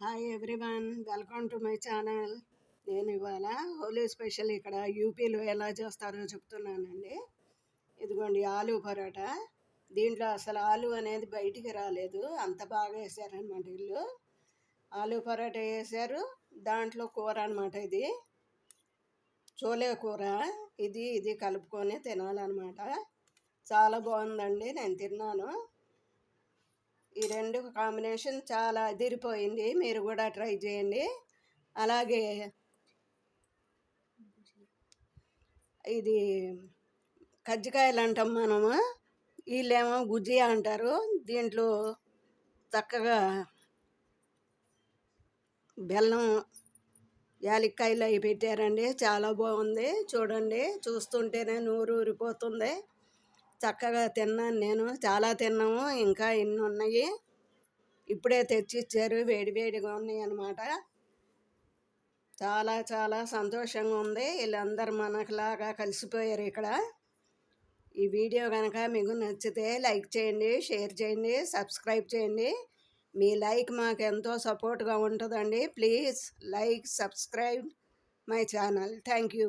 Hi everyone, welcome to my channel. నేను ఇవాళ Holi special ఇక్కడ యూపీలో ఎలా చేస్తారో చెప్తున్నానండి. ఇదిగోండి ఆలు పరోటా. దీంట్లో అసలు ఆలు అనేది బయటికి రాలేదు, అంత బాగా వేసారనమాట వీళ్ళు. ఆలు పరోటా వేసారు, దాంట్లో కూర అనమాట. ఇది చోలే కూర. ఇది కలుపుకొని తినాలన్నమాట. చాలా బాగుందండి, నేను తిన్నాను. ఈ రెండు కాంబినేషన్ చాలా అదిరిపోయింది, మీరు కూడా ట్రై చేయండి. అలాగే ఇది కజ్జికాయలు అంటాం మనము, వీళ్ళేమో గుజ్జియా అంటారు. దీంట్లో చక్కగా బెల్లం, యాలక్కాయలు అవి పెట్టారండి, చాలా బాగుంది. చూడండి, చూస్తుంటేనే నోరు ఊరిపోతుంది. చక్కగా తిన్నాను, నేను చాలా తిన్నాము, ఇంకా ఎన్ని ఉన్నాయి. ఇప్పుడే తెచ్చిచ్చారు, వేడివేడిగా ఉన్నాయి అన్నమాట. చాలా చాలా సంతోషంగా ఉంది, వీళ్ళందరూ మనకులాగా కలిసిపోయారు ఇక్కడ. ఈ వీడియో కనుక మీకు నచ్చితే లైక్ చేయండి, షేర్ చేయండి, సబ్స్క్రైబ్ చేయండి. మీ లైక్ మాకు ఎంతో సపోర్ట్గా ఉంటుందండి. Please like, subscribe my channel. Thank you.